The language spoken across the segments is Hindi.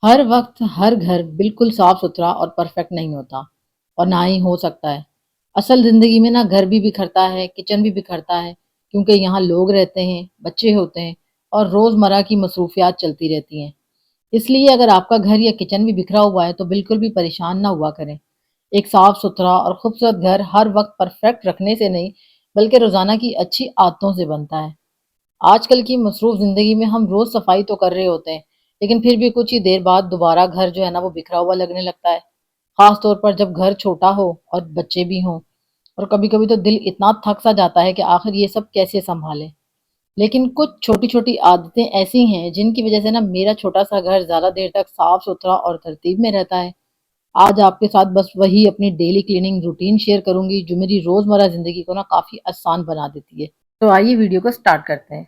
हर वक्त हर घर बिल्कुल साफ सुथरा और परफेक्ट नहीं होता और ना ही हो सकता है। असल जिंदगी में ना घर भी बिखरता है, किचन भी बिखरता है, क्योंकि यहाँ लोग रहते हैं, बच्चे होते हैं और रोजमर्रा की मसरूफियात चलती रहती हैं। इसलिए अगर आपका घर या किचन भी बिखरा हुआ है तो बिल्कुल भी परेशान ना हुआ करें। एक साफ सुथरा और खूबसूरत घर हर वक्त परफेक्ट रखने से नहीं, बल्कि रोजाना की अच्छी आदतों से बनता है। आजकल की मसरूफ ज़िंदगी में हम रोज़ सफाई तो कर रहे होते हैं, लेकिन फिर भी कुछ ही देर बाद दोबारा घर जो है ना वो बिखरा हुआ लगने लगता है। ख़ास तौर पर जब घर छोटा हो और बच्चे भी हों, और कभी-कभी तो दिल इतना थक सा जाता है कि आखिर ये सब कैसे सँभालें। लेकिन कुछ छोटी-छोटी आदतें ऐसी हैं जिनकी वज़ह से ना मेरा छोटा-सा घर ज़्यादा देर तक साफ-सुथरा और तरतीब में रहता है। आज आपके साथ बस वही अपनी डेली क्लीनिंग रूटीन शेयर करूँगी जो मेरी रोज़मर्रा ज़िंदगी को ना काफ़ी आसान बना देती है। तो आइए वीडियो को स्टार्ट करते हैं।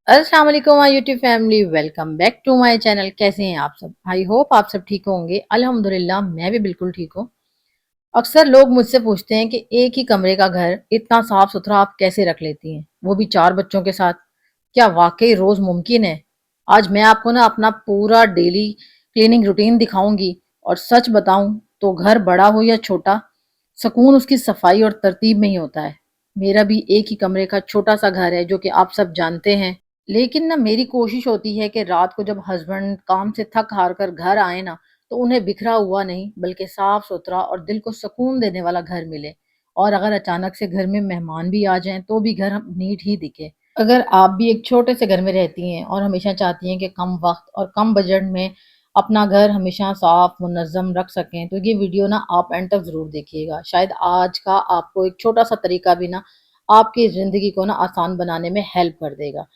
अस्सलाम वालेकुम my YouTube family, welcome back to my channel. कैसे हैं आप सब? आई होप आप सब ठीक होंगे। अल्हम्दुलिल्लाह मैं भी बिल्कुल ठीक हूँ। अक्सर लोग मुझसे पूछते हैं कि एक ही कमरे का घर इतना साफ सुथरा आप कैसे रख लेती हैं, वो भी 4 बच्चों के साथ। क्या वाकई रोज मुमकिन है? आज मैं आपको ना अपना पूरा डेली क्लीनिंग रूटीन दिखाऊंगी, और सच बताऊं तो घर बड़ा हो या छोटा, सुकून उसकी सफाई और तरतीब में ही होता है। मेरा भी एक ही कमरे का छोटा सा घर है, जो कि आप सब जानते हैं। लेकिन ना मेरी कोशिश होती है कि रात को जब हस्बैंड काम से थक हार कर घर आए ना, तो उन्हें बिखरा हुआ नहीं बल्कि साफ सुथरा और दिल को सुकून देने वाला घर मिले। और अगर अचानक से घर में मेहमान भी आ जाएं तो भी घर नीट ही दिखे। अगर आप भी एक छोटे से घर में रहती हैं और हमेशा चाहती हैं कि कम वक्त और कम बजट में अपना घर हमेशा साफ मुनज़्ज़म रख सकें, तो ये वीडियो ना आप एंड तक ज़रूर देखिएगा। शायद आज का आपको एक छोटा सा तरीका भी ना आपकी ज़िंदगी को ना आसान बनाने में हेल्प कर देगा।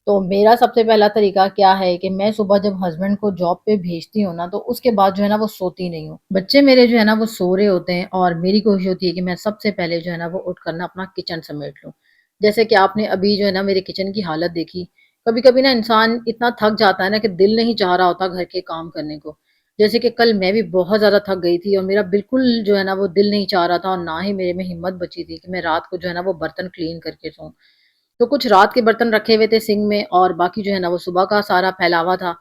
तो मेरा सबसे पहला तरीका क्या है कि मैं सुबह जब हस्बैंड को जॉब पे भेजती हूँ ना, तो उसके बाद जो है ना वो सोती नहीं हूँ। बच्चे मेरे जो है ना वो सो रहे होते हैं और मेरी कोशिश होती है कि मैं सबसे पहले जो है ना वो उठ कर ना अपना किचन समेट लूँ। जैसे कि आपने अभी जो है ना मेरे किचन की हालत देखी। कभी-कभी ना इंसान इतना थक जाता है ना कि दिल नहीं चाह रहा होता घर के काम करने को। जैसे कि कल मैं भी बहुत ज़्यादा थक गई थी और मेरा बिल्कुल जो है ना वो दिल नहीं चाह रहा था, और ना ही मेरे में हिम्मत बची थी कि मैं रात को जो है ना वो बर्तन क्लीन करके सोऊँ। तो कुछ रात के बर्तन रखे हुए थे सिंक में, और बाकी जो है ना वो सुबह का सारा फैलावा था।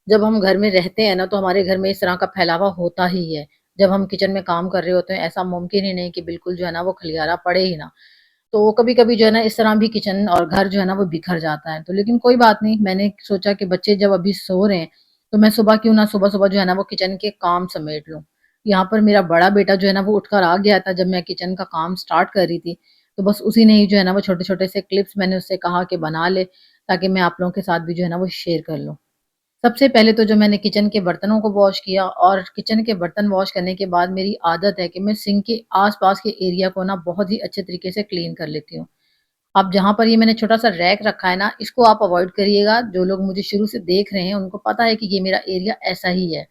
जब हम घर में रहते हैं ना तो हमारे घर में इस तरह का फैलावा होता ही है। जब हम किचन में काम कर रहे होते हैं, ऐसा मुमकिन ही नहीं कि बिल्कुल जो है ना वो खलियारा पड़े ही ना। तो कभी-कभी जो है ना इस तरह भी किचन और घर जो है ना वो बिखर जाता है। तो लेकिन कोई बात नहीं, मैंने सोचा कि बच्चे जब अभी सो रहे हैं, तो मैं सुबह क्यों ना सुबह-सुबह जो है ना वो किचन के काम समेट लूँ। यहाँ पर मेरा बड़ा बेटा जो है ना वो उठकर आ गया था जब मैं किचन का काम स्टार्ट कर रही थी। तो बस उसी ने ही जो है ना वो छोटे-छोटे से क्लिप्स मैंने उससे कहा कि बना ले, ताकि मैं आप लोगों के साथ भी जो है ना वो शेयर कर लूँ। सबसे पहले तो जो मैंने किचन के बर्तनों को वॉश किया, और किचन के बर्तन वॉश करने के बाद मेरी आदत है कि मैं सिंक के आस-पास के एरिया को ना बहुत ही अच्छे तरीके से क्लीन कर लेती हूँ। अब जहाँ पर ये मैंने छोटा-सा रैक रखा है ना, इसको आप अवॉइड करिएगा। जो लोग मुझे शुरू से देख रहे हैं, उनको पता है कि ये मेरा एरिया ऐसा ही है।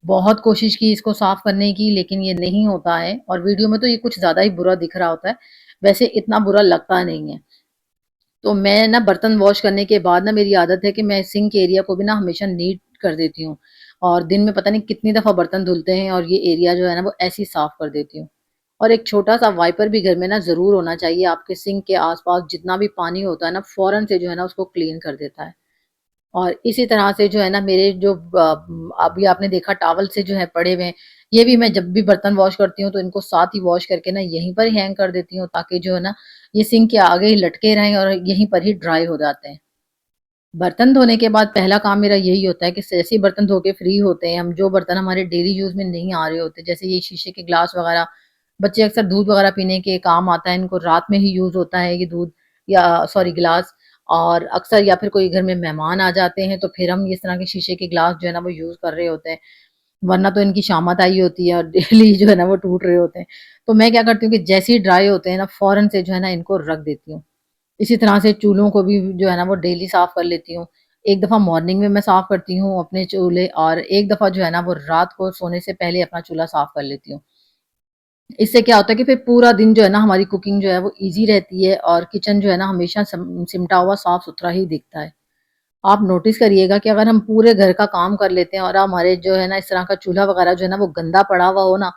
बहुत कोशिश की इसको साफ करने की, लेकिन ये नहीं होता है, और वीडियो में तो ये कुछ ज़्यादा ही बुरा दिख रहा होता है। वैसे इतना बुरा लगता नहीं है। तो मैं ना बर्तन वॉश करने के बाद ना मेरी आदत है कि मैं सिंक एरिया को भी ना हमेशा नीट कर देती हूँ, और दिन में पता नहीं कितनी दफ़ा बर्तन धुलते हैं, और ये एरिया जो है ना वो ऐसे ही साफ कर देती हूँ। और एक छोटा-सा वाइपर भी घर में ना ज़रूर होना चाहिए। आपके सिंक के आस-पास जितना भी पानी होता है ना, फ़ौरन से जो है ना उसको क्लीन कर देता है। और इसी तरह से जो है ना मेरे जो अभी आपने देखा टॉवल से जो है पड़े हुए हैं, ये भी मैं जब भी बर्तन वॉश करती हूँ तो इनको साथ ही वॉश करके ना यहीं पर ही हैंग कर देती हूँ, ताकि जो है ना ये सिंक के आगे ही लटके रहें और यहीं पर ही ड्राई हो जाते हैं। बर्तन धोने के बाद पहला काम मेरा यही होता है कि जैसे ही बर्तन धो के फ्री होते हैं हम, जो बर्तन हमारे डेली यूज़ में नहीं आ रहे होते, जैसे ये शीशे के ग्लास वगैरह, बच्चे अक्सर दूध वगैरह पीने के काम आता है, इनको रात में ही यूज़ होता है ये दूध, या सॉरी गिलास। और अक्सर या फिर कोई घर में मेहमान आ जाते हैं तो फिर हम इस तरह के शीशे के ग्लास जो है ना वो यूज़ कर रहे होते हैं, वरना तो इनकी शामत आई होती है और डेली जो है ना वो टूट रहे होते हैं। तो मैं क्या करती हूँ कि जैसे ही ड्राई होते हैं ना, फ़ौरन से जो है ना इनको रख देती हूँ। इसी तरह से चूल्हों को भी जो है ना वो डेली साफ कर लेती हूँ। एक दफ़ा मॉर्निंग में मैं साफ करती हूँ अपने चूल्हे, और एक दफ़ा जो है ना वो रात को सोने से पहले अपना चूल्हा साफ कर लेती हूँ। इससे क्या होता है कि फिर पूरा दिन जो है ना हमारी कुकिंग जो है वो ईज़ी रहती है, और किचन जो है ना हमेशा सिमटा हुआ साफ-सुथरा ही दिखता है। आप नोटिस करिएगा कि अगर हम पूरे घर का काम कर लेते हैं और हमारे जो है ना इस तरह का चूल्हा वगैरह जो है ना वो गंदा पड़ा हुआ हो ना,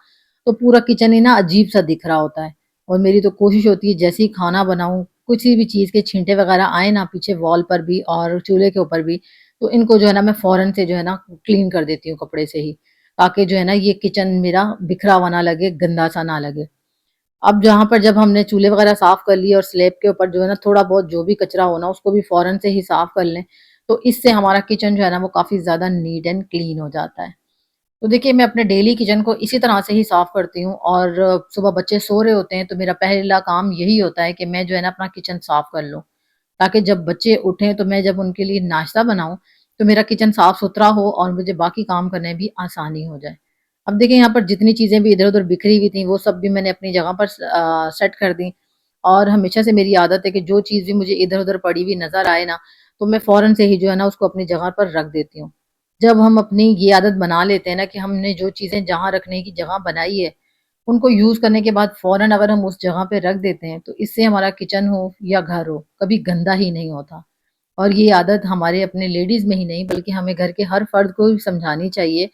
तो पूरा किचन ही ना अजीब-सा दिख रहा होता है। और मेरी तो कोशिश होती है जैसे ही खाना बनाऊँ, किसी भी चीज़ के छींटे वगैरह आए ना पीछे वॉल पर भी और चूल्हे के ऊपर भी, तो इनको जो है ना मैं फ़ौरन से जो है ना क्लीन कर देती हूँ कपड़े से ही, ताकि जो है ना ये किचन मेरा बिखरा हुआ ना लगे, गंदा-सा ना लगे। अब जहाँ पर जब हमने चूल्हे वगैरह साफ़ कर लिए और स्लैब के ऊपर जो है ना थोड़ा बहुत जो भी कचरा हो ना उसको भी फ़ौरन से ही साफ़ कर लें, तो इससे हमारा किचन जो है ना वो काफ़ी ज़्यादा नीट एंड क्लीन हो जाता है। तो देखिए मैं अपने डेली किचन को इसी तरह से ही साफ़ करती हूँ और सुबह बच्चे सो रहे होते हैं तो मेरा पहला काम यही होता है कि मैं जो है ना अपना किचन साफ़ कर लूँ। ताकि जब बच्चे उठें तो मैं जब उनके लिए नाश्ता बनाऊँ, तो मेरा किचन साफ-सुथरा हो और मुझे बाकी काम करने में भी आसानी हो जाए। अब देखिए यहाँ पर जितनी चीज़ें भी इधर-उधर बिखरी हुई थी, वो सब भी मैंने अपनी जगह पर सेट कर दी और हमेशा से मेरी आदत है कि जो चीज़ भी मुझे इधर-उधर पड़ी हुई नज़र आए ना, तो मैं फ़ौरन से ही जो है ना उसको अपनी जगह पर रख देती हूँ। जब हम अपनी ये आदत बना लेते हैं ना कि हमने जो चीज़ें जहाँ रखने की जगह बनाई है, उनको यूज़ करने के बाद फ़ौरन अगर हम उस जगह पे रख देते हैं, तो इससे हमारा किचन हो या घर हो, कभी गंदा ही नहीं होता। और ये आदत हमारे अपने लेडीज़ में ही नहीं बल्कि हमें घर के हर फ़र्द को भी समझानी चाहिए।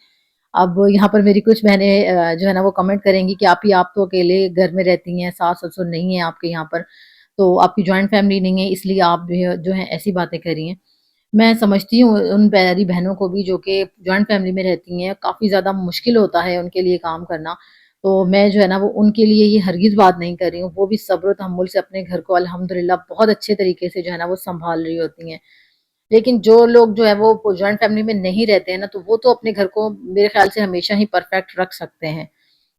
अब यहाँ पर मेरी कुछ बहनें जो है ना वो कमेंट करेंगी कि आप तो अकेले घर में रहती हैं, सास-ससुर नहीं है आपके यहाँ पर, तो आपकी जॉइंट फ़ैमिली नहीं है इसलिए आप जो है ऐसी बातें कर रही हैं। मैं समझती हूँ उन प्यारी बहनों को भी जो कि जॉइंट फ़ैमिली में रहती हैं, काफ़ी ज़्यादा मुश्किल होता है उनके लिए काम करना। तो मैं जो है ना वो उनके लिए ये हरगिज़ बात नहीं कर रही हूँ, वो भी सब्र और तहम्मुल से अपने घर को अल्हम्दुलिल्लाह बहुत अच्छे तरीके से जो है ना वो सँभाल रही होती हैं। लेकिन जो लोग जो है वो जॉइंट फ़ैमिली में नहीं रहते हैं ना, तो वो तो अपने घर को मेरे ख़्याल से हमेशा ही परफ़ेक्ट रख सकते हैं।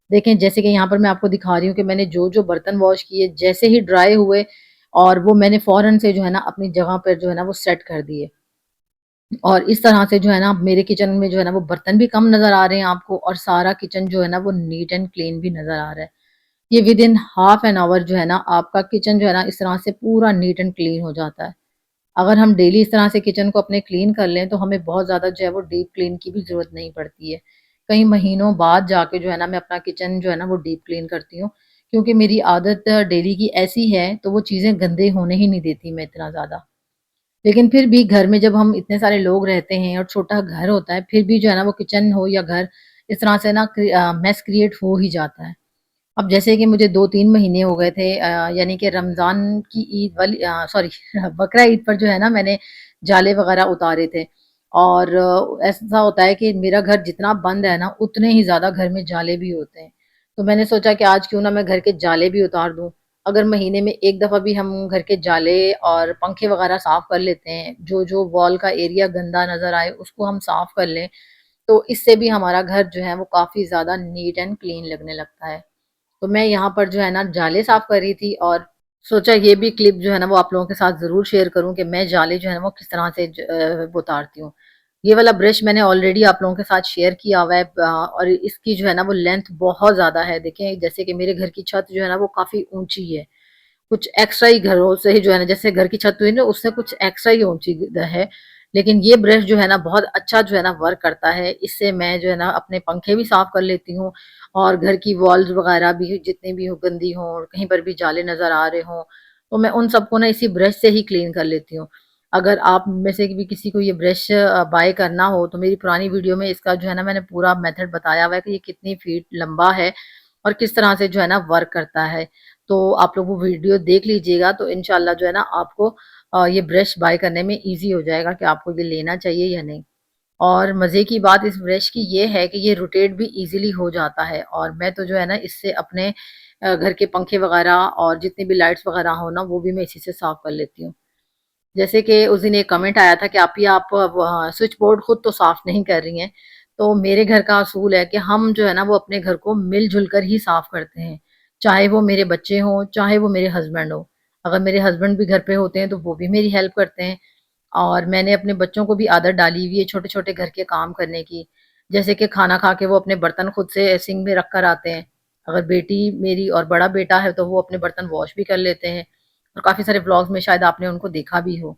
देखें जैसे कि यहाँ पर मैं आपको दिखा रही हूँ कि मैंने जो-जो बर्तन वॉश किए, जैसे ही ड्राई हुए और वो मैंने फ़ौरन से जो है ना अपनी जगह पर जो है ना वो सेट कर दिए। और इस तरह से जो है ना मेरे किचन में जो है ना वो बर्तन भी कम नज़र आ रहे हैं आपको और सारा किचन जो है ना वो नीट एंड क्लीन भी नज़र आ रहा है। ये विदिन हाफ एन आवर जो है ना आपका किचन जो है ना इस तरह से पूरा नीट एंड क्लीन हो जाता है। अगर हम डेली इस तरह से किचन को अपने क्लीन कर लें तो हमें बहुत ज़्यादा जो है वो डीप क्लीन की भी ज़रूरत नहीं पड़ती है। कई महीनों बाद जाके जो है ना मैं अपना किचन जो है ना वो डीप क्लीन करती हूँ, क्योंकि मेरी आदत डेली की ऐसी है तो वो चीज़ें गंदे होने ही नहीं देती मैं इतना ज़्यादा। लेकिन फिर भी घर में जब हम इतने सारे लोग रहते हैं और छोटा घर होता है, फिर भी जो है ना वो किचन हो या घर इस तरह से ना मेस क्रिएट हो ही जाता है। अब जैसे कि मुझे 2-3 महीने हो गए थे यानी कि रमज़ान की ईद वाली सॉरी बकरा ईद पर जो है ना मैंने जाले वग़ैरह उतारे थे और ऐसा होता है कि मेरा घर जितना बंद है ना, उतने ही ज़्यादा घर में जाले भी होते हैं। तो मैंने सोचा कि आज क्यों ना मैं घर के जाले भी उतार दूँ। अगर महीने में 1 दफ़ा भी हम घर के जाले और पंखे वग़ैरह साफ़ कर लेते हैं, जो-जो वॉल का एरिया गंदा नज़र आए उसको हम साफ़ कर लें, तो इससे भी हमारा घर जो है वो काफ़ी ज़्यादा नीट एंड क्लीन लगने लगता है। तो मैं यहाँ पर जो है ना जाले साफ़ कर रही थी और सोचा ये भी क्लिप जो है ना वो आप लोगों के साथ ज़रूर शेयर करूँ कि मैं जाले जो है ना वो किस तरह से वो उतारती हूँ। ये वाला ब्रश मैंने ऑलरेडी आप लोगों के साथ शेयर किया हुआ है और इसकी जो है ना वो लेंथ बहुत ज़्यादा है। देखें जैसे कि मेरे घर की छत जो है ना वो काफ़ी ऊँची है। कुछ एक्स्ट्रा ही घरों से ही जो है ना जैसे घर की छत हुई ना उससे कुछ एक्स्ट्रा ही ऊँची है। लेकिन ये ब्रश जो है ना बहुत अच्छा जो है ना वर्क करता है। इससे मैं जो है ना अपने पंखे भी साफ़ कर लेती हूँ और घर की वॉल्स वग़ैरह भी जितनी भी हो गंदी हों और कहीं पर भी जाले नज़र आ रहे हों, तो मैं उन सबको ना इसी ब्रश से ही क्लीन कर लेती हूँ। अगर आप में से भी किसी को ये ब्रश बाय करना हो तो मेरी पुरानी वीडियो में इसका जो है ना मैंने पूरा मेथड बताया हुआ है कि ये कितनी फीट लंबा है और किस तरह से जो है ना वर्क करता है। तो आप लोग वो वीडियो देख लीजिएगा तो इंशाल्लाह जो है ना आपको ये ब्रश बाय करने में ईज़ी हो जाएगा कि आपको ये लेना चाहिए या नहीं। और मज़े की बात इस ब्रश की ये है कि ये रोटेट भी ईज़िली हो जाता है और मैं तो जो है ना इससे अपने घर के पंखे वग़ैरह और जितनी भी लाइट्स वग़ैरह हो ना वो भी मैं इसी से साफ़ कर लेती हूँ। जैसे कि उस दिन एक कमेंट आया था कि आप स्विच बोर्ड खुद तो साफ़ नहीं कर रही हैं। तो मेरे घर का असूल है कि हम जो है ना वो अपने घर को मिल-जुल कर ही साफ़ करते हैं। चाहे वो मेरे बच्चे हों, चाहे वो मेरे हस्बैंड हों। अगर मेरे हस्बैंड भी घर पे होते हैं तो वो भी मेरी हेल्प करते हैं और मैंने अपने बच्चों को भी आदत डाली हुई है छोटे-छोटे घर के काम करने की। जैसे कि खाना खा के वो अपने बर्तन खुद से सिंक में रख कर आते हैं। अगर बेटी मेरी और बड़ा बेटा है तो वो अपने बर्तन वॉश भी कर लेते हैं और काफ़ी सारे व्लॉग्स में शायद आपने उनको देखा भी हो।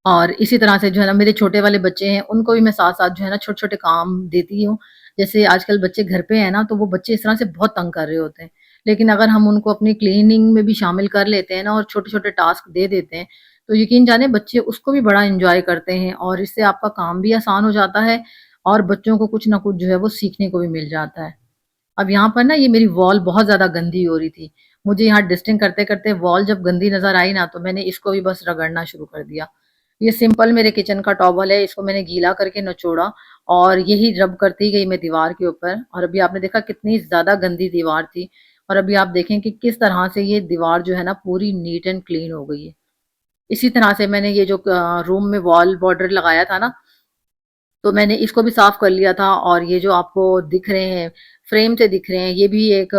और इसी तरह से जो है ना मेरे छोटे वाले बच्चे हैं, उनको भी मैं साथ-साथ जो है ना छोटे-छोटे काम देती हूँ। जैसे आजकल बच्चे घर पे हैं ना, तो वो बच्चे इस तरह से बहुत तंग कर रहे होते हैं। लेकिन अगर हम उनको अपनी क्लीनिंग में भी शामिल कर लेते हैं ना और छोटे-छोटे टास्क दे देते हैं, तो यकीन जानिए बच्चे उसको भी बड़ा एन्जॉय करते हैं और इससे आपका काम भी आसान हो जाता है और बच्चों को कुछ ना कुछ जो है वो सीखने को भी मिल जाता है। अब यहाँ पर ना ये मेरी वॉल बहुत ज़्यादा गंदी हो रही थी। मुझे यहाँ डस्टिंग करते-करते वॉल जब गंदी नज़र आई ना, तो मैंने इसको भी बस रगड़ना शुरू कर दिया। ये सिंपल मेरे किचन का टॉवल है, इसको मैंने गीला करके निचोड़ा और यही रब करती गई मैं दीवार के ऊपर। और अभी आपने देखा कितनी ज़्यादा गंदी दीवार थी और अभी आप देखें कि किस तरह से ये दीवार जो है ना पूरी नीट एंड क्लीन हो गई है। इसी तरह से मैंने ये जो रूम में वॉल बॉर्डर लगाया था ना, तो मैंने इसको भी साफ कर लिया था। और ये जो आपको दिख रहे हैं, फ्रेम से दिख रहे हैं, ये भी एक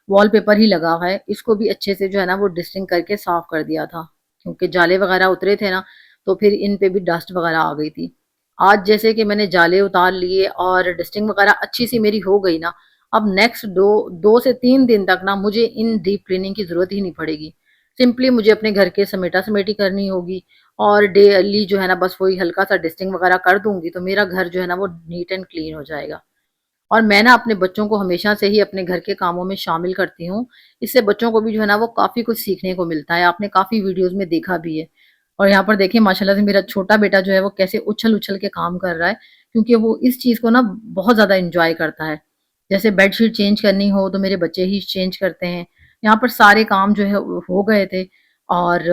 वॉलपेपर ही लगा हुआ है। इसको भी अच्छे से जो है ना वो डिस्टिंग करके साफ कर दिया था, क्योंकि जाले वगैरह उतरे थे ना, तो फिर इन पे भी डस्ट वगैरह आ गई थी। आज जैसे कि मैंने जाले उतार लिए और डिस्टिंग वगैरह अच्छी सी मेरी हो गई ना, अब नेक्स्ट दो से 3 दिन तक ना मुझे इन डीप क्लीनिंग की जरूरत ही नहीं पड़ेगी। सिंपली मुझे अपने घर के समेटा समेटी करनी होगी और डेली जो है ना बस वही हल्का सा डस्टिंग वगैरह कर दूंगी, तो मेरा घर जो है ना वो नीट एंड क्लीन हो जाएगा। और मैं ना अपने बच्चों को हमेशा से ही अपने घर के कामों में शामिल करती हूँ। इससे बच्चों को भी जो है ना वो काफ़ी कुछ सीखने को मिलता है। आपने काफ़ी वीडियोज़ में देखा भी है। और यहाँ पर देखिए माशाल्लाह से मेरा छोटा बेटा जो है वो कैसे उछल-उछल के काम कर रहा है, क्योंकि वो इस चीज़ को ना बहुत ज़्यादा एन्जॉय करता है। जैसे बेडशीट चेंज करनी हो तो मेरे बच्चे ही चेंज करते हैं। यहाँ पर सारे काम जो है हो गए थे और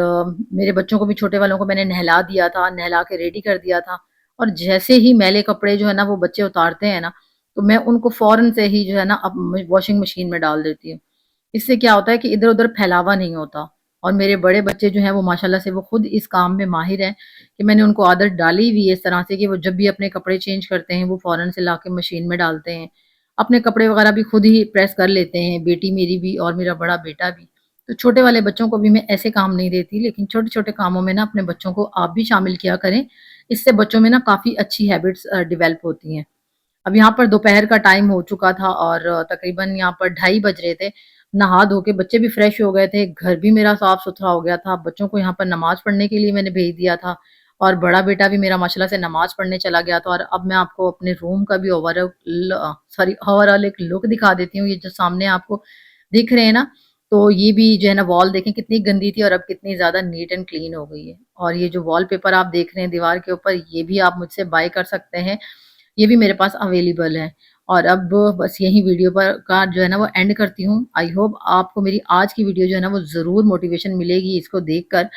मेरे बच्चों को भी, छोटे वालों को मैंने नहला दिया था, नहला के रेडी कर दिया था। और जैसे ही मैले कपड़े जो है ना वो बच्चे उतारते हैं ना, तो मैं उनको फ़ौरन से ही जो है ना अब वॉशिंग मशीन में डाल देती हूँ। इससे क्या होता है कि इधर-उधर फैलावा नहीं होता। और मेरे बड़े बच्चे जो हैं वो माशाल्लाह से वो खुद इस काम में माहिर हैं, कि मैंने उनको आदत डाली हुई है इस तरह से कि वो जब भी अपने कपड़े चेंज करते हैं वो फ़ौरन से लाके मशीन में डालते हैं। अपने कपड़े वगैरह भी खुद ही प्रेस कर लेते हैं, बेटी मेरी भी और मेरा बड़ा बेटा भी। तो छोटे वाले बच्चों को भी मैं ऐसे काम नहीं देती, लेकिन छोटे-छोटे कामों में ना अपने बच्चों को आप भी शामिल किया करें। इससे बच्चों में ना काफ़ी अच्छी हैबिट्स डेवलप होती हैं। अब यहाँ पर दोपहर का टाइम हो चुका था और तकरीबन यहाँ पर 2:30 बज रहे थे। नहा धो के बच्चे भी फ्रेश हो गए थे, घर भी मेरा साफ-सुथरा हो गया था। बच्चों को यहाँ पर नमाज़ पढ़ने के लिए मैंने भेज दिया था और बड़ा बेटा भी मेरा माशाल्लाह से नमाज़ पढ़ने चला गया था। और अब मैं आपको अपने रूम का भी ओवरऑल एक लुक दिखा देती हूँ। ये जो सामने आपको दिख रहे हैं ना, तो ये भी जो है ना वॉल देखें कितनी गंदी थी और अब कितनी ज़्यादा नीट एंड क्लीन हो गई है। और ये जो वॉलपेपर आप देख रहे हैं दीवार के ऊपर, ये भी आप मुझसे बाय कर सकते हैं। ये भी मेरे पास अवेलेबल है। और अब बस यही वीडियो पर का जो है ना वो एंड करती हूँ। आई होप आपको मेरी आज की वीडियो जो है ना वो ज़रूर मोटिवेशन मिलेगी इसको देखकर।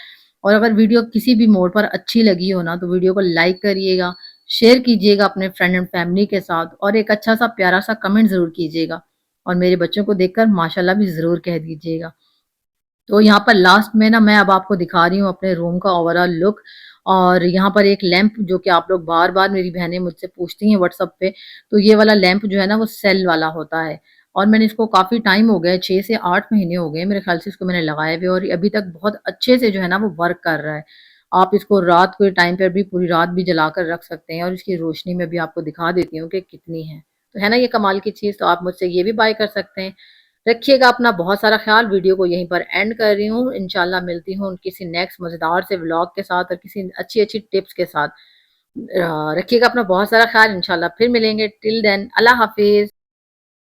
और अगर वीडियो किसी भी मोड़ पर अच्छी लगी हो ना, तो वीडियो को लाइक करिएगा, शेयर कीजिएगा अपने फ्रेंड एंड फैमिली के साथ और एक अच्छा सा प्यारा सा कमेंट ज़रूर कीजिएगा। और मेरे बच्चों को देखकर माशाल्लाह भी ज़रूर कह दीजिएगा। तो यहाँ पर लास्ट में ना मैं अब आपको दिखा रही हूँ अपने रूम का ओवरऑल लुक। और यहाँ पर एक लैंप, जो कि आप लोग बार-बार मेरी बहनें मुझसे पूछती हैं व्हाट्सएप पे, तो ये वाला लैंप जो है ना वो सेल वाला होता है। और मैंने इसको काफ़ी टाइम हो गया है, 6 से 8 महीने हो गए मेरे ख़्याल से इसको मैंने लगाए हुए, और अभी तक बहुत अच्छे से जो है ना वो वर्क कर रहा है। आप इसको रात के टाइम पर भी पूरी रात भी जलाकर रख सकते हैं और इसकी रोशनी में भी आपको दिखा देती हूँ कि कितनी है। तो है ना ये कमाल की चीज़, तो आप मुझसे ये भी बाय कर सकते हैं। रखिएगा अपना बहुत सारा ख़्याल। वीडियो को यहीं पर एंड कर रही हूँ। इंशाल्लाह मिलती हूँ किसी नेक्स्ट मज़ेदार से व्लॉग के साथ और किसी अच्छी-अच्छी टिप्स के साथ। रखिएगा अपना बहुत सारा ख़्याल। इंशाल्लाह फिर मिलेंगे। टिल देन अल्लाह हाफ़िज़।